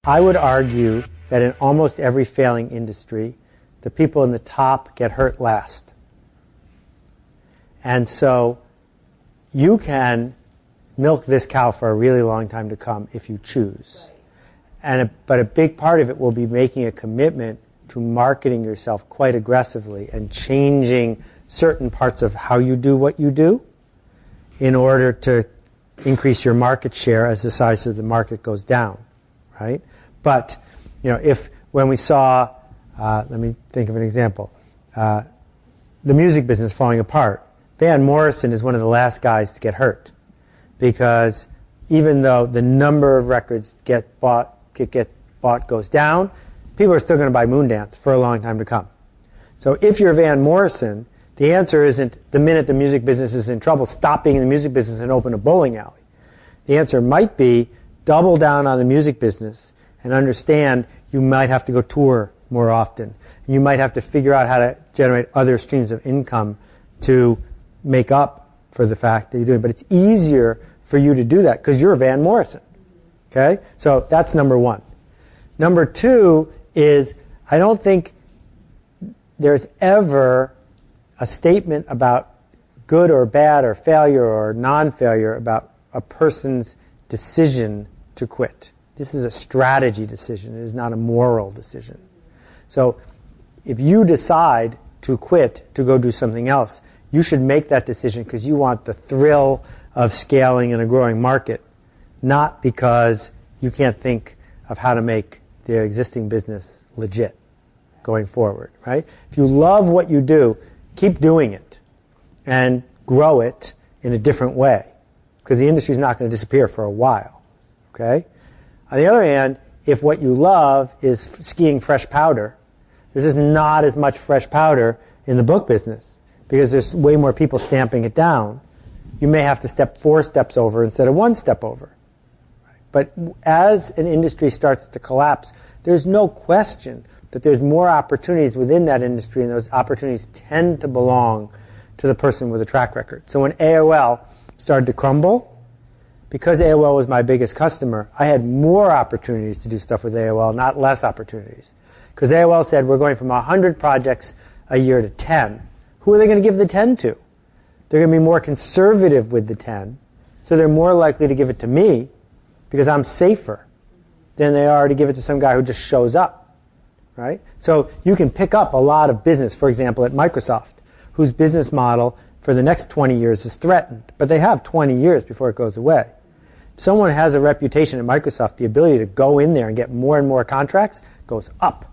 I would argue that in almost every failing industry, the people in the top get hurt last. And so you can milk this cow for a really long time to come if you choose. But a big part of it will be making a commitment to marketing yourself quite aggressively and changing certain parts of how you do what you do in order to increase your market share as the size of the market goes down, right? But, if when we saw, let me think of an example, the music business falling apart, Van Morrison is one of the last guys to get hurt because even though the number of records get bought goes down, people are still going to buy Moondance for a long time to come. So if you're Van Morrison, the answer isn't the minute the music business is in trouble, stop being in the music business and open a bowling alley. The answer might be double down on the music business and understand you might have to go tour more often. And you might have to figure out how to generate other streams of income to make up for the fact that you're doing it. But it's easier for you to do that because you're Van Morrison. Okay? So that's number one. Number two is I don't think there's ever a statement about good or bad or failure or non-failure about a person's decision to quit. This is a strategy decision. It is not a moral decision. So if you decide to quit to go do something else, you should make that decision because you want the thrill of scaling in a growing market, not because you can't think of how to make the existing business legit going forward, right? If you love what you do, keep doing it and grow it in a different way because the industry is not going to disappear for a while, okay? On the other hand, if what you love is skiing fresh powder, there's just not as much fresh powder in the book business because there's way more people stamping it down. You may have to step 4 steps over instead of 1 step over. But as an industry starts to collapse, there's no question that there's more opportunities within that industry, and those opportunities tend to belong to the person with a track record. So when AOL started to crumble, because AOL was my biggest customer, I had more opportunities to do stuff with AOL, not less opportunities. Because AOL said, we're going from 100 projects a year to 10. Who are they going to give the 10 to? They're going to be more conservative with the 10, so they're more likely to give it to me because I'm safer than they are to give it to some guy who just shows up, right? So you can pick up a lot of business, for example, at Microsoft, whose business model for the next 20 years is threatened, but they have 20 years before it goes away. If someone has a reputation at Microsoft, the ability to go in there and get more and more contracts goes up.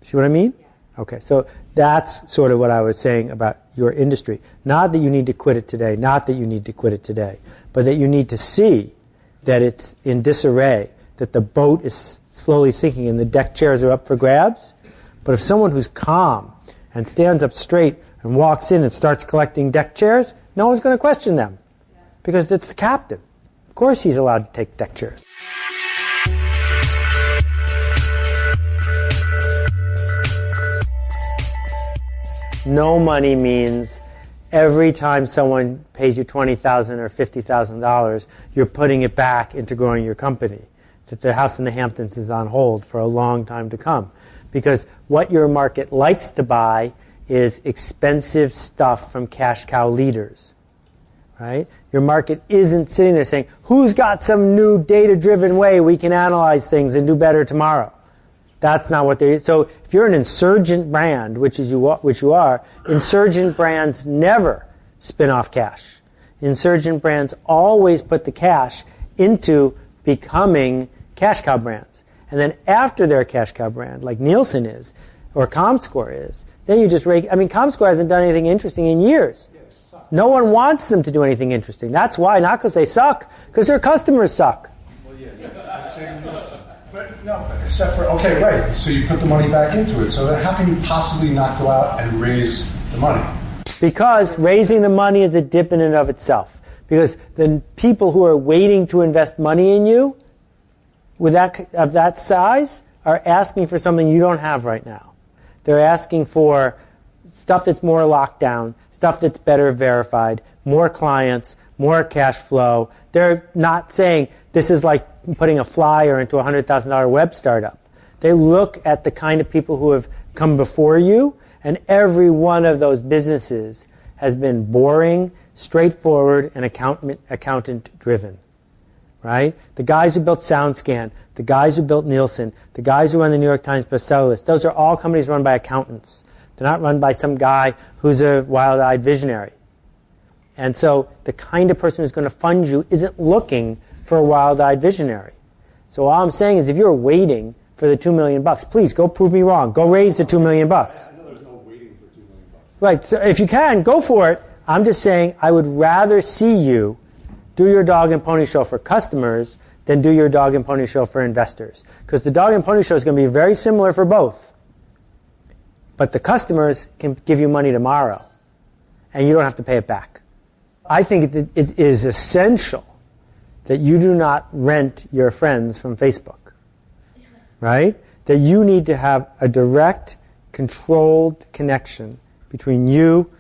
See what I mean? Okay, so that's sort of what I was saying about your industry. Not that you need to quit it today, not that you need to quit it today, but that you need to see that it's in disarray, that the boat is slowly sinking and the deck chairs are up for grabs. But if someone who's calm and stands up straight and walks in and starts collecting deck chairs, no one's going to question them because it's the captain. Of course he's allowed to take deck chairs. No money means every time someone pays you $20,000 or $50,000, you're putting it back into growing your company. That the house in the Hamptons is on hold for a long time to come. Because what your market likes to buy is expensive stuff from cash cow leaders. Right? Your market isn't sitting there saying, who's got some new data-driven way we can analyze things and do better tomorrow? That's not what they're... So if you're an insurgent brand, which you are, insurgent brands never spin off cash. Insurgent brands always put the cash into becoming cash cow brands. And then after they're a cash cow brand, like Nielsen is, or ComScore is, then you just rake... I mean, ComScore hasn't done anything interesting in years. No one wants them to do anything interesting. That's why, not because they suck, because their customers suck. Well, But no, except for, okay, right, so you put the money back into it. So then how can you possibly not go out and raise the money? Because raising the money is a dip in and of itself. Because the people who are waiting to invest money in you with that size are asking for something you don't have right now. They're asking for stuff that's more locked down, stuff that's better verified, more clients, more cash flow. They're not saying this is like putting a flyer into a $100,000 web startup. They look at the kind of people who have come before you, and every one of those businesses has been boring, straightforward, and accountant-driven. Right? The guys who built SoundScan, the guys who built Nielsen, the guys who run the New York Times bestseller list, those are all companies run by accountants. They're not run by some guy who's a wild-eyed visionary. And so the kind of person who's going to fund you isn't looking for a wild-eyed visionary. So all I'm saying is if you're waiting for the $2 million, please go prove me wrong. Go raise the $2 million. I know there's no waiting for $2 million. Right. So if you can, go for it. I'm just saying I would rather see you do your dog and pony show for customers than do your dog and pony show for investors. Because the dog and pony show is going to be very similar for both. But the customers can give you money tomorrow, and you don't have to pay it back. I think it is essential that you do not rent your friends from Facebook, right? That you need to have a direct, controlled connection between you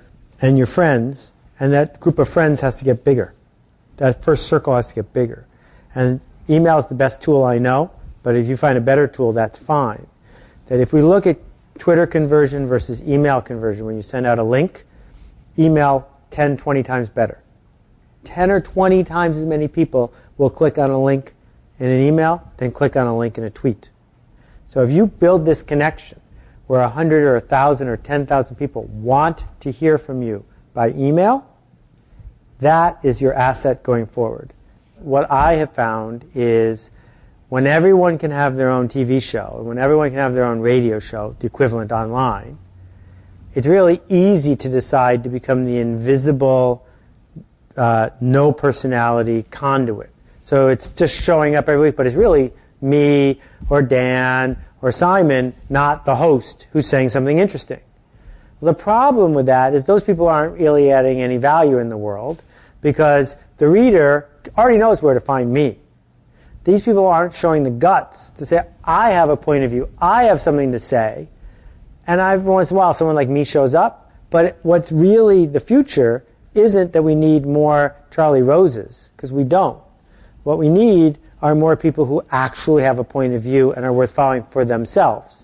and your friends, and that group of friends has to get bigger. That first circle has to get bigger. And email is the best tool I know, but if you find a better tool, that's fine. That if we look at Twitter conversion versus email conversion, when you send out a link, email 10, 20 times better. 10 or 20 times as many people will click on a link in an email than click on a link in a tweet. So if you build this connection where 100 or 1,000 or 10,000 people want to hear from you by email, that is your asset going forward. What I have found is when everyone can have their own TV show, and when everyone can have their own radio show, the equivalent online, it's really easy to decide to become the invisible, no personality conduit. So it's just showing up every week, but it's really me or Dan or Simon, not the host who's saying something interesting. The problem with that is those people aren't really adding any value in the world because the reader already knows where to find me. These people aren't showing the guts to say, I have a point of view, I have something to say, and every once in a while someone like me shows up, but what's really the future isn't that we need more Charlie Roses, because we don't. What we need are more people who actually have a point of view and are worth following for themselves.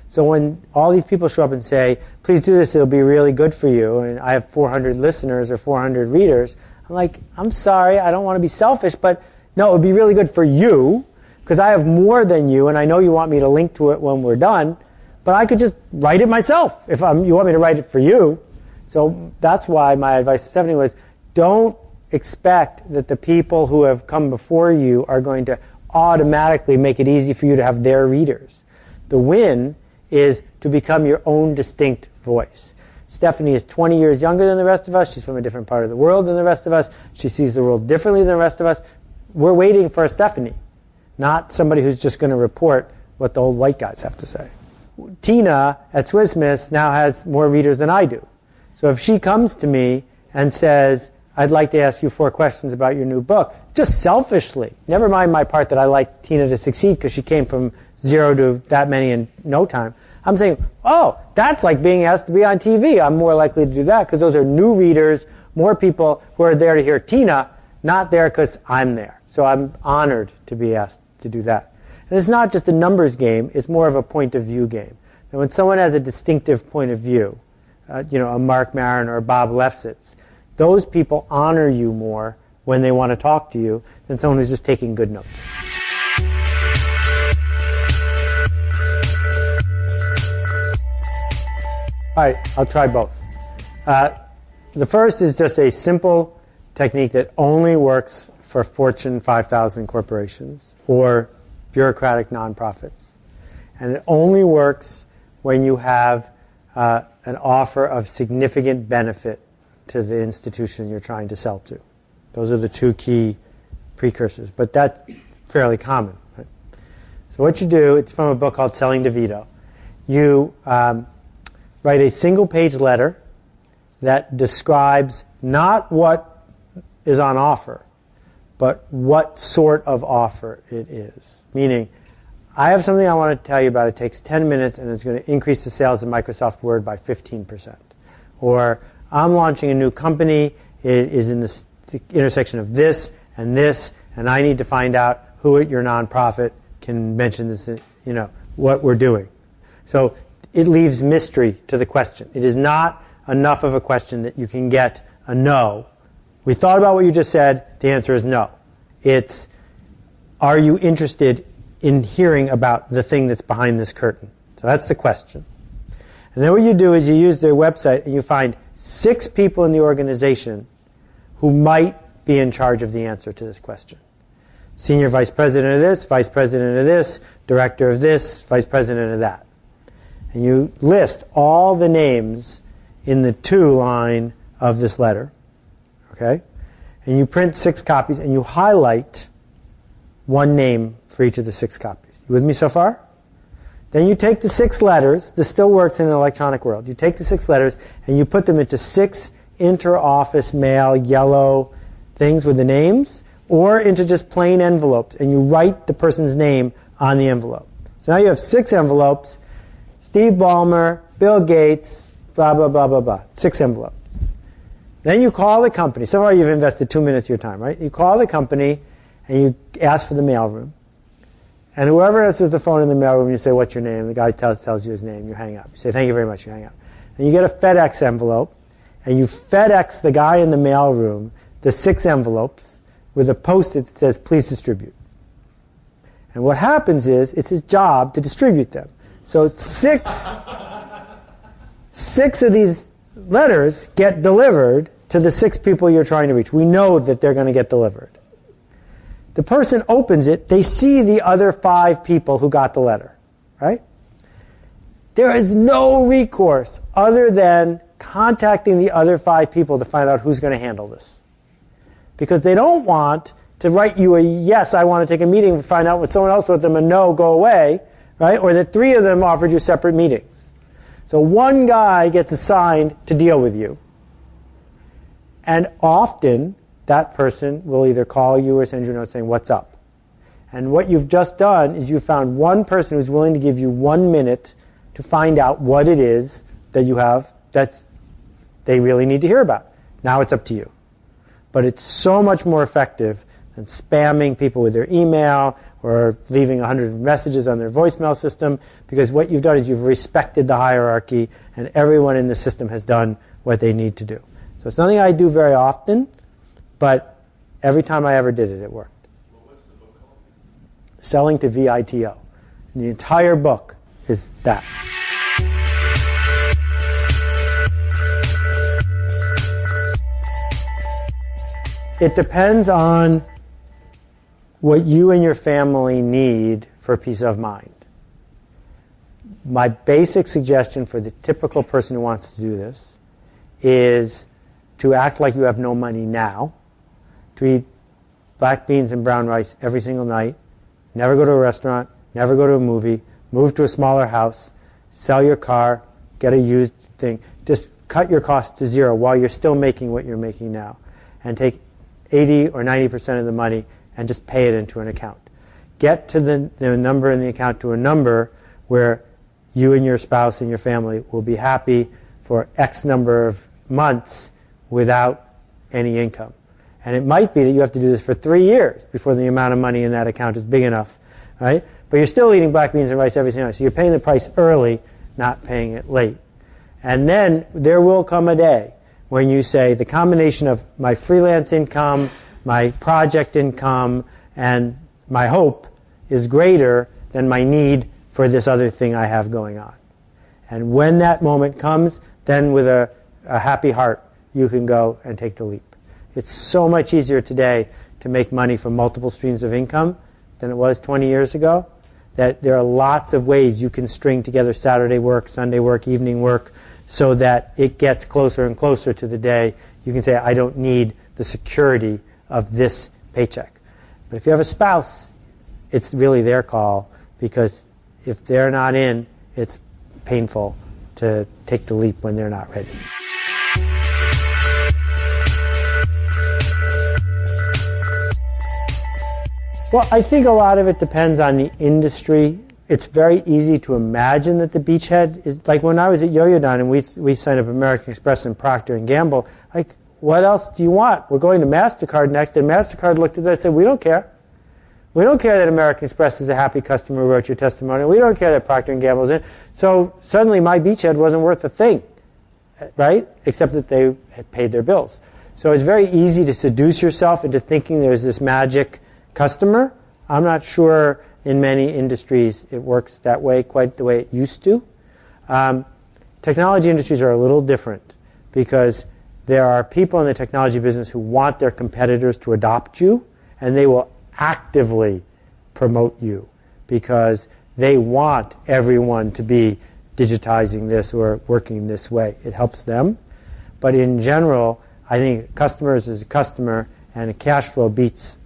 So when all these people show up and say, please do this, it'll be really good for you, and I have 400 listeners or 400 readers, I'm like, I'm sorry, I don't want to be selfish, but no, it would be really good for you, because I have more than you, and I know you want me to link to it when we're done, but I could just write it myself if you want me to write it for you. So that's why my advice to Stephanie was, don't expect that the people who have come before you are going to automatically make it easy for you to have their readers. The win is to become your own distinct voice. Stephanie is 20 years younger than the rest of us. She's from a different part of the world than the rest of us. She sees the world differently than the rest of us. We're waiting for a Stephanie, not somebody who's just going to report what the old white guys have to say. Tina at Swiss Miss now has more readers than I do. So if she comes to me and says, I'd like to ask you 4 questions about your new book, just selfishly, never mind my part that I like Tina to succeed because she came from 0 to that many in no time. I'm saying, oh, that's like being asked to be on TV. I'm more likely to do that because those are new readers, more people who are there to hear Tina, not there because I'm there. So I'm honored to be asked to do that. And it's not just a numbers game, it's more of a point of view game. And when someone has a distinctive point of view, a Mark Maron or Bob Lefsetz, those people honor you more when they want to talk to you than someone who's just taking good notes. All right, I'll try both. The first is just a simple technique that only works for Fortune 5,000 corporations or bureaucratic nonprofits. And it only works when you have an offer of significant benefit to the institution you're trying to sell to. Those are the 2 key precursors, but that's fairly common. Right? So what you do, it's from a book called Selling DeVito. You write a single-page letter that describes not what is on offer, but what sort of offer it is. Meaning, I have something I want to tell you about. It takes 10 minutes, and it's going to increase the sales of Microsoft Word by 15%. Or, I'm launching a new company. It is in the the intersection of this, and I need to find out who at your nonprofit can mention this, what we're doing. So it leaves mystery to the question. It is not enough of a question that you can get a no. We thought about what you just said. The answer is no. It's, are you interested in hearing about the thing that's behind this curtain? So that's the question. And then what you do is you use their website and you find 6 people in the organization who might be in charge of the answer to this question. Senior vice president of this, vice president of this, director of this, vice president of that. And you list all the names in the to line of this letter. Okay? And you print 6 copies and you highlight one name for each of the 6 copies. You with me so far? Then you take the 6 letters. This still works in an electronic world. You take the 6 letters and you put them into 6 inter-office mail yellow things with the names, or into just plain envelopes, and you write the person's name on the envelope. So now you have 6 envelopes. Steve Ballmer, Bill Gates, blah, blah, blah, blah, blah. 6 envelopes. Then you call the company. So far you've invested 2 minutes of your time, right? You call the company and you ask for the mailroom. And whoever answers the phone in the mailroom, you say, what's your name? The guy tells you his name. You hang up. You say, thank you very much. You hang up. And you get a FedEx envelope, and you FedEx the guy in the mailroom the 6 envelopes with a Post-it that says, please distribute. And what happens is, it's his job to distribute them. So 6 of these letters get delivered to the 6 people you're trying to reach. We know that they're going to get delivered. The person opens it, they see the other 5 people who got the letter, right? There is no recourse other than contacting the other 5 people to find out who's going to handle this. Because they don't want to write you a yes, I want to take a meeting, and find out what someone else wrote them a no, go away, right? Or that 3 of them offered you separate meetings. So one guy gets assigned to deal with you. And often, that person will either call you or send you a note saying, what's up? And what you've just done is you've found one person who's willing to give you 1 minute to find out what it is that you have that they really need to hear about. Now it's up to you. But it's so much more effective than spamming people with their email or leaving 100 messages on their voicemail system, because what you've done is you've respected the hierarchy and everyone in the system has done what they need to do. So it's nothing I do very often, but every time I ever did it, it worked. Well, what's the book called? Selling to VITO. And the entire book is that. It depends on what you and your family need for peace of mind. My basic suggestion for the typical person who wants to do this is to act like you have no money now, to eat black beans and brown rice every single night, never go to a restaurant, never go to a movie, move to a smaller house, sell your car, get a used thing. Just cut your costs to 0 while you're still making what you're making now, and take 80 or 90% of the money and just pay it into an account. Get to the number in the account to a number where you and your spouse and your family will be happy for X number of months without any income. And it might be that you have to do this for 3 years before the amount of money in that account is big enough, right? But you're still eating black beans and rice every single night. So you're paying the price early, not paying it late. And then there will come a day when you say the combination of my freelance income, my project income, and my hope is greater than my need for this other thing I have going on. And when that moment comes, then with a happy heart, you can go and take the leap. It's so much easier today to make money from multiple streams of income than it was 20 years ago, that there are lots of ways you can string together Saturday work, Sunday work, evening work, so that it gets closer and closer to the day you can say, I don't need the security of this paycheck. But if you have a spouse, it's really their call, because if they're not in, it's painful to take the leap when they're not ready. Well, I think a lot of it depends on the industry. It's very easy to imagine that the beachhead is, like when I was at Yoyodan and we signed up American Express and Procter & Gamble, like, what else do you want? We're going to MasterCard next. And MasterCard looked at that and said, we don't care. We don't care that American Express is a happy customer who wrote your testimonial. We don't care that Procter & Gamble's in. So suddenly my Beachhead wasn't worth a thing, right? Except that they had paid their bills. So it's very easy to seduce yourself into thinking there's this magic customer. I'm not sure in many industries it works that way, quite the way it used to. Technology industries are a little different because there are people in the technology business who want their competitors to adopt you, and they will actively promote you because they want everyone to be digitizing this or working this way. It helps them. But in general, I think customers is a customer, and a cash flow beats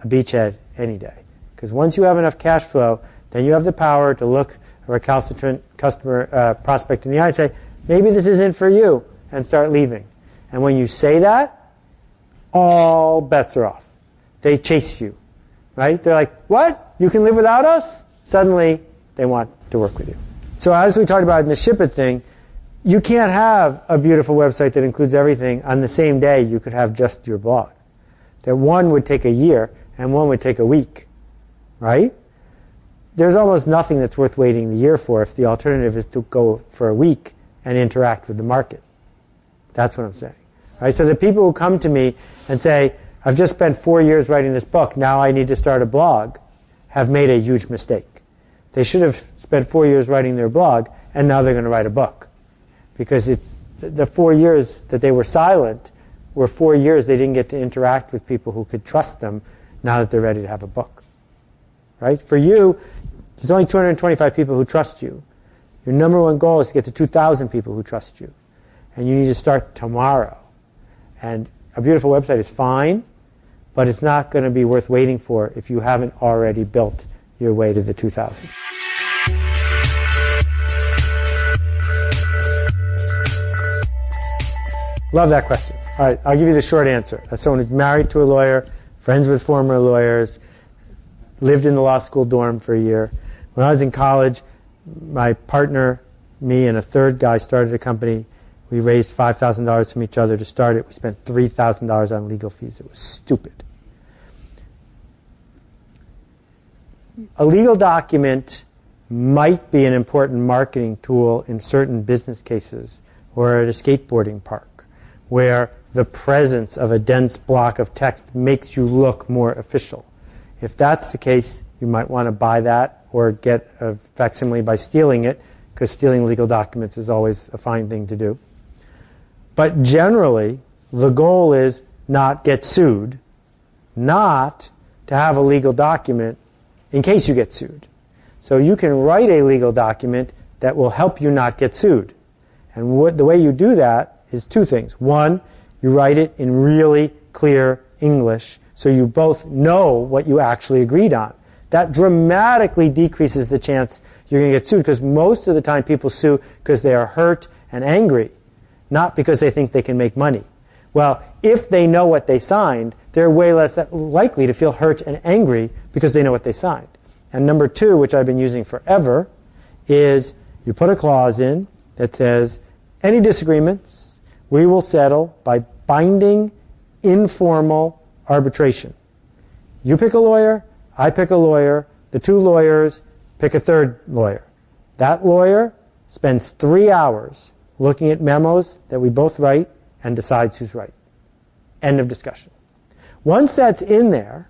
a beachhead any day. Because once you have enough cash flow, then you have the power to look a recalcitrant customer prospect in the eye and say, maybe this isn't for you, and start leaving. And when you say that, all bets are off. They chase you, right? They're like, what? You can live without us? Suddenly, they want to work with you. So as we talked about in the Ship It thing, you can't have a beautiful website that includes everything on the same day you could have just your blog. That one would take a year and one would take a week, right? There's almost nothing that's worth waiting the year for if the alternative is to go for a week and interact with the market. That's what I'm saying. Right? So the people who come to me and say, I've just spent 4 years writing this book, now I need to start a blog, have made a huge mistake. They should have spent 4 years writing their blog, and now they're going to write a book. Because it's the 4 years that they were silent were 4 years they didn't get to interact with people who could trust them now that they're ready to have a book. Right? For you, there's only 225 people who trust you. Your number one goal is to get to 2,000 people who trust you. And you need to start tomorrow. And a beautiful website is fine, but it's not going to be worth waiting for if you haven't already built your way to the 2,000. Love that question. All right, I'll give you the short answer. That's someone who's married to a lawyer, friends with former lawyers, lived in the law school dorm for a year. When I was in college, my partner, me, and a third guy started a company. We raised $5,000 from each other to start it. We spent $3,000 on legal fees. It was stupid. A legal document might be an important marketing tool in certain business cases or at a skateboarding park, where the presence of a dense block of text makes you look more official. If that's the case, you might want to buy that or get a facsimile by stealing it, because stealing legal documents is always a fine thing to do. But generally, the goal is not get sued, not to have a legal document in case you get sued. So you can write a legal document that will help you not get sued. And the way you do that is two things. One, you write it in really clear English so you both know what you actually agreed on. That dramatically decreases the chance you're going to get sued, because most of the time people sue because they are hurt and angry, not because they think they can make money. Well, if they know what they signed, they're way less likely to feel hurt and angry because they know what they signed. And number two, which I've been using forever, is you put a clause in that says, any disagreements we will settle by binding informal arbitration. You pick a lawyer, I pick a lawyer, the two lawyers pick a third lawyer. That lawyer spends 3 hours looking at memos that we both write and decides who's right. End of discussion. Once that's in there,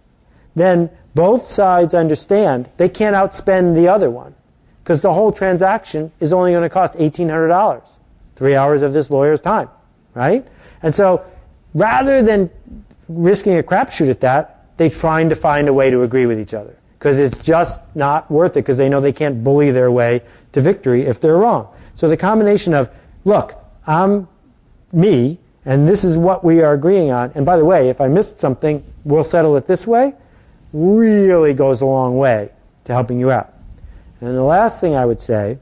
then both sides understand they can't outspend the other one, because the whole transaction is only going to cost $1,800. 3 hours of this lawyer's time, right? And so rather than risking a crapshoot at that, they're trying to find a way to agree with each other, because it's just not worth it, because they know they can't bully their way to victory if they're wrong. So the combination of, look, I'm me, and this is what we are agreeing on, and by the way, if I missed something, we'll settle it this way, really goes a long way to helping you out. And the last thing I would say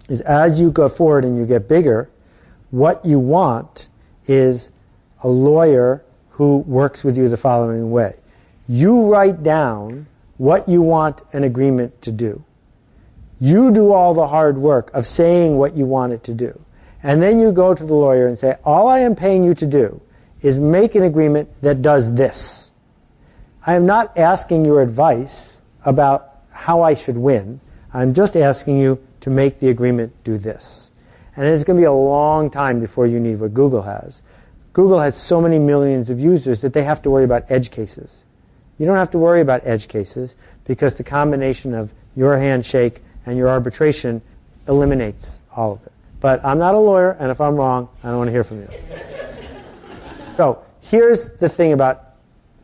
is, as you go forward and you get bigger, what you want is a lawyer who works with you the following way. You write down what you want an agreement to do. You do all the hard work of saying what you want it to do. And then you go to the lawyer and say, all I am paying you to do is make an agreement that does this. I am not asking your advice about how I should win. I'm just asking you to make the agreement do this. And it's going to be a long time before you need what Google has. Google has so many millions of users that they have to worry about edge cases. You don't have to worry about edge cases because the combination of your handshake and your arbitration eliminates all of it. But I'm not a lawyer, and if I'm wrong, I don't want to hear from you. So here's the thing about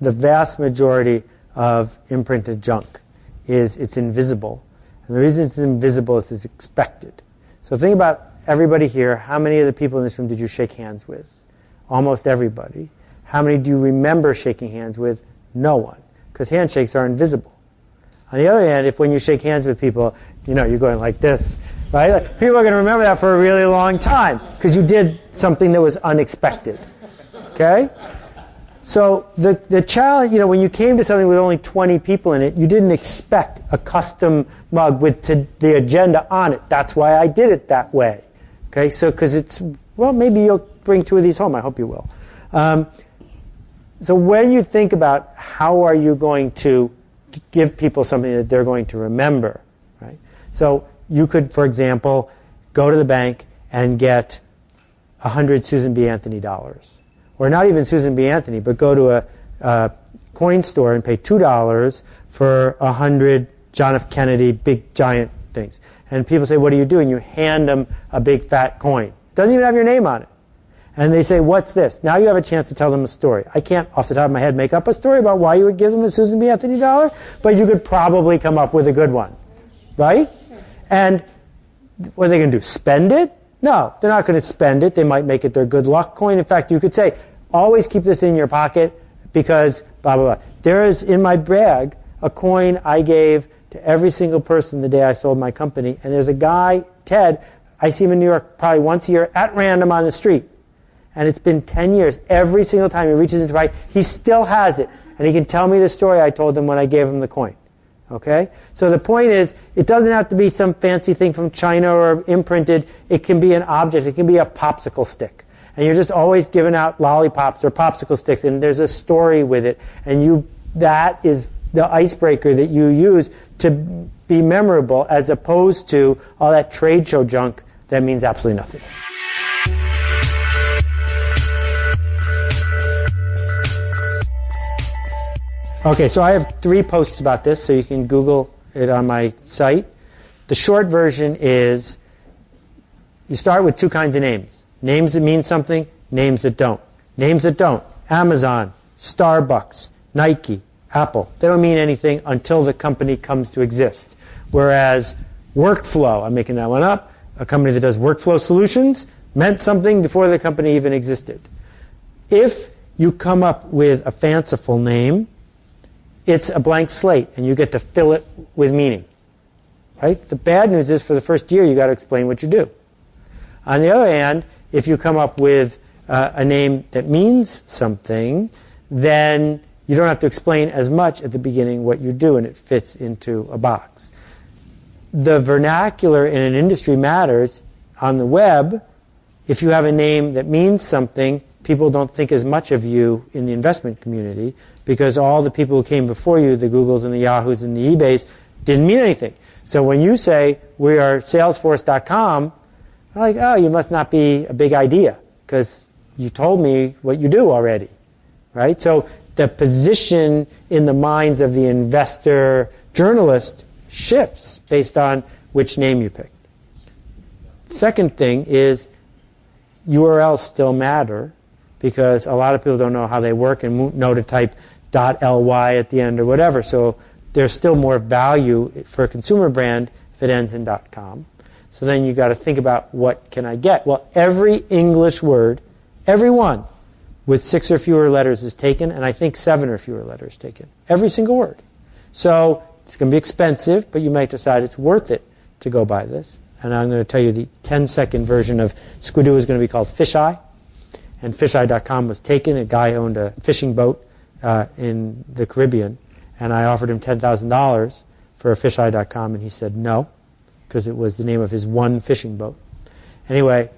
the vast majority of imprinted junk is it's invisible. And the reason it's invisible is it's expected. So think about everybody here. How many of the people in this room did you shake hands with? Almost everybody. How many do you remember shaking hands with? No one. Because handshakes are invisible. On the other hand, if when you shake hands with people, you're going like this, right? Like, people are going to remember that for a really long time because you did something that was unexpected. Okay? So the challenge, when you came to something with only 20 people in it, you didn't expect a custom mug with the agenda on it. That's why I did it that way. Okay? So because maybe you'll bring 2 of these home. I hope you will. So when you think about how are you going to give people something that they're going to remember, right? So you could, for example, go to the bank and get 100 Susan B. Anthony dollars. Or not even Susan B. Anthony, but go to a coin store and pay $2 for 100 John F. Kennedy big giant things. And people say, what are you doing? You hand them a big fat coin. It doesn't even have your name on it. And they say, what's this? Now you have a chance to tell them a story. I can't, off the top of my head, make up a story about why you would give them a Susan B. Anthony dollar, but you could probably come up with a good one. Right? And what are they going to do? Spend it? No, they're not going to spend it. They might make it their good luck coin. In fact, you could say, always keep this in your pocket because blah, blah, blah. There is in my bag a coin I gave to every single person the day I sold my company. And there's a guy, Ted, I see him in New York probably once a year at random on the street. And it's been 10 years. Every single time he reaches into my pocket, he still has it. And he can tell me the story I told him when I gave him the coin. Okay? So the point is, it doesn't have to be some fancy thing from China or imprinted. It can be an object. It can be a popsicle stick. And you're just always giving out lollipops or popsicle sticks, and there's a story with it. And that is the icebreaker that you use to be memorable, as opposed to all that trade show junk that means absolutely nothing. Okay, so I have 3 posts about this, so you can Google it on my site. The short version is you start with 2 kinds of names. Names that mean something, names that don't. Names that don't. Amazon, Starbucks, Nike, Apple. They don't mean anything until the company comes to exist. Whereas Workflow, I'm making that one up, a company that does workflow solutions, meant something before the company even existed. If you come up with a fanciful name, it's a blank slate, and you get to fill it with meaning. Right? The bad news is for the first year, you've got to explain what you do. On the other hand, if you come up with a name that means something, then you don't have to explain as much at the beginning what you do, and it fits into a box. The vernacular in an industry matters. On the web, if you have a name that means something, people don't think as much of you in the investment community because all the people who came before you, the Googles and the Yahoos and the eBays, didn't mean anything. So when you say, we are Salesforce.com, I'm like, oh, you must not be a big idea because you told me what you do already, right? So the position in the minds of the investor journalist shifts based on which name you pick. Second thing is URLs still matter because a lot of people don't know how they work and know to type .ly at the end or whatever. So there's still more value for a consumer brand if it ends in .com. So then you've got to think about what can I get? Well, every English word, every one with 6 or fewer letters is taken, and I think 7 or fewer letters taken. Every single word. So it's going to be expensive, but you might decide it's worth it to go buy this. And I'm going to tell you the 10-second version of Squidoo is going to be called Fisheye. And fisheye.com was taken. A guy owned a fishing boat in the Caribbean, and I offered him $10,000 for a fisheye.com, and he said no, because it was the name of his one fishing boat. Anyway,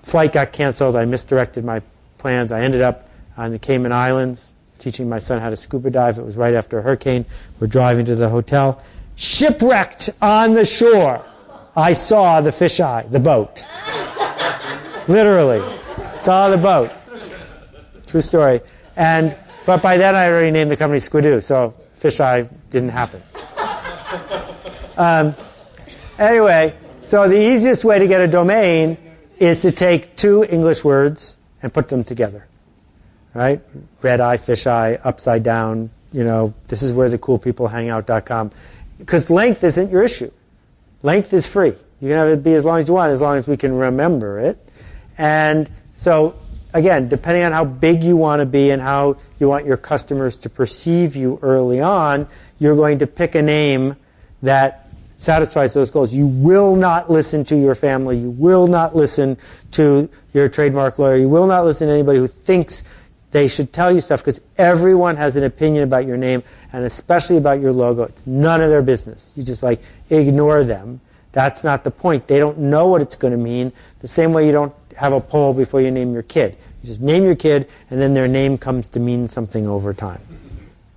flight got canceled. I misdirected my plans. I ended up on the Cayman Islands, teaching my son how to scuba dive. It was right after a hurricane. We're driving to the hotel. Shipwrecked on the shore. I saw the fisheye, the boat. Literally. Saw the boat. True story. But by then I already named the company Squidoo, so fisheye didn't happen. Anyway, so the easiest way to get a domain is to take two English words and put them together. Right? Red eye, fisheye, upside down, this is where the cool people hang out.com. Because length isn't your issue. Length is free. You can have it be as long as you want, as long as we can remember it. And so, again, depending on how big you want to be and how you want your customers to perceive you early on, you're going to pick a name that satisfies those goals. You will not listen to your family. You will not listen to your trademark lawyer. You will not listen to anybody who thinks they should tell you stuff, because everyone has an opinion about your name, and especially about your logo. It's none of their business. You just ignore them. That's not the point. They don't know what it's going to mean. The same way you don't have a poll before you name your kid. You just name your kid, and then their name comes to mean something over time.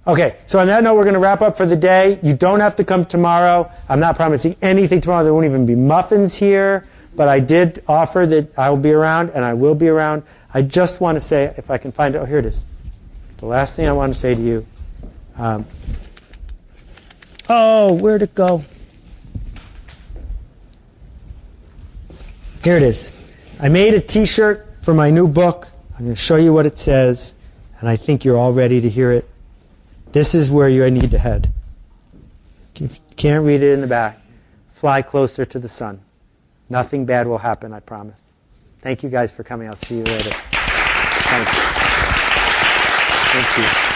Okay, so on that note, we're going to wrap up for the day. You don't have to come tomorrow. I'm not promising anything tomorrow. There won't even be muffins here. But I did offer that I will be around, and I will be around. I just want to say, if I can find it, oh, here it is. The last thing I want to say to you. Where'd it go? Here it is. I made a t-shirt for my new book. I'm going to show you what it says, and I think you're all ready to hear it. This is where you need to head. You can't read it in the back. Fly closer to the sun. Nothing bad will happen, I promise. Thank you guys for coming. I'll see you later. Thanks. Thank you.